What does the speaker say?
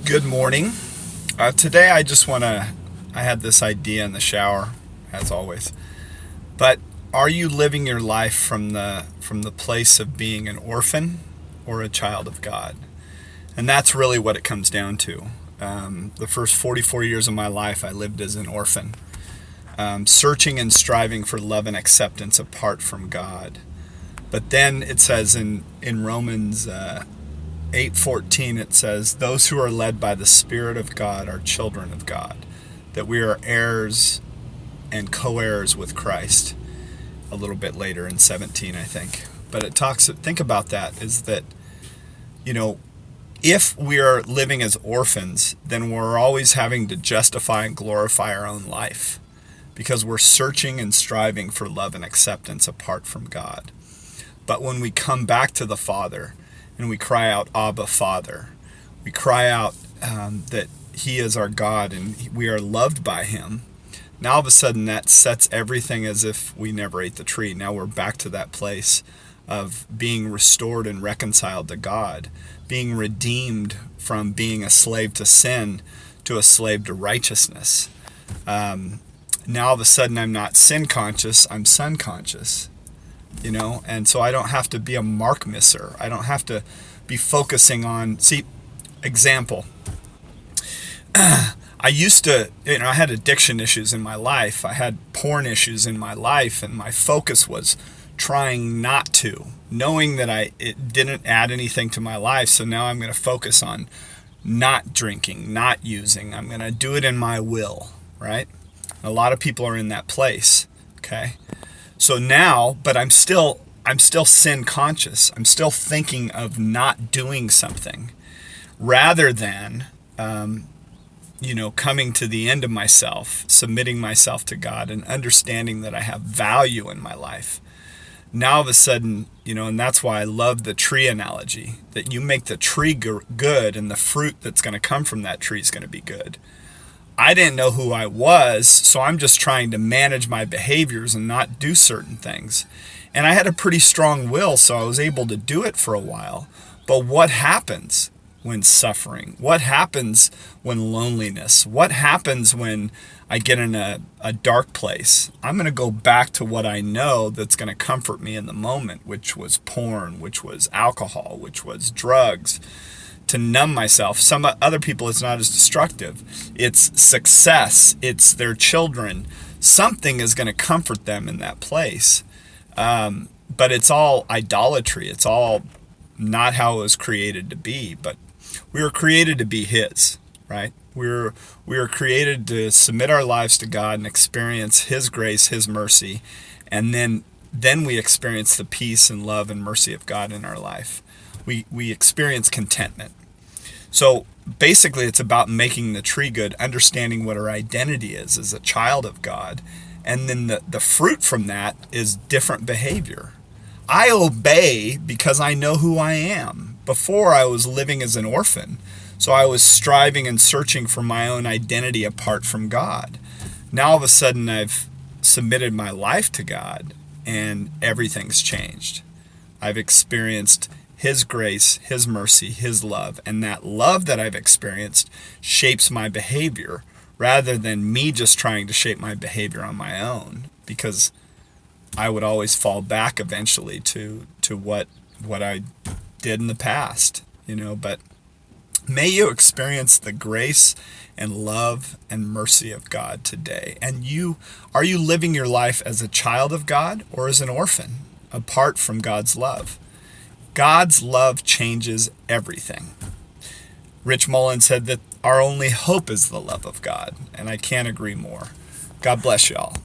Good morning. Today I had this idea in the shower, as always. But are you living your life from the place of being an orphan or a child of God? And that's really what it comes down to. The first 44 years of my life, I lived as an orphan, searching and striving for love and acceptance apart from God. But then it says in Romans 8:14, it says, those who are led by the Spirit of God are children of God, that we are heirs and co-heirs with Christ. A little bit later in 17, I think. But think about that, is that, if we are living as orphans, then we're always having to justify and glorify our own life because we're searching and striving for love and acceptance apart from God. But when we come back to the Father and we cry out, Abba, Father, we cry out that He is our God and we are loved by Him, now all of a sudden that sets everything as if we never ate the tree. Now we're back to that place of being restored and reconciled to God, being redeemed from being a slave to sin to a slave to righteousness. Now all of a sudden I'm not sin conscious, I'm son conscious. And so I don't have to be a mark misser. I don't have to be focusing on, example. I used to, I had addiction issues in my life. I had porn issues in my life, and my focus was trying not to, knowing that it didn't add anything to my life. So now I'm going to focus on not drinking, not using. I'm going to do it in my will, right? A lot of people are in that place, okay? So now, but I'm still sin conscious. I'm still thinking of not doing something rather than, coming to the end of myself, submitting myself to God and understanding that I have value in my life. Now all of a sudden, and that's why I love the tree analogy, that you make the tree good and the fruit that's going to come from that tree is going to be good. I didn't know who I was, so I'm just trying to manage my behaviors and not do certain things. And I had a pretty strong will, so I was able to do it for a while. But what happens when suffering? What happens when loneliness? What happens when I get in a dark place? I'm going to go back to what I know that's going to comfort me in the moment, which was porn, which was alcohol, which was drugs, to numb myself. Some other people, it's not as destructive. It's success. It's their children. Something is going to comfort them in that place. But it's all idolatry. It's all not how it was created to be. But we were created to be His, right? We were created to submit our lives to God and experience His grace, His mercy. And then we experience the peace and love and mercy of God in our life. We experience contentment. So basically it's about making the tree good, understanding what our identity is as a child of God. And then the fruit from that is different behavior. I obey because I know who I am. Before I was living as an orphan, so I was striving and searching for my own identity apart from God. Now all of a sudden I've submitted my life to God and everything's changed. I've experienced His grace, His mercy, His love. And that love that I've experienced shapes my behavior rather than me just trying to shape my behavior on my own, because I would always fall back eventually to what I did in the past, But may you experience the grace and love and mercy of God today. And are you living your life as a child of God or as an orphan apart from God's love? God's love changes everything. Rich Mullins said that our only hope is the love of God, and I can't agree more. God bless y'all.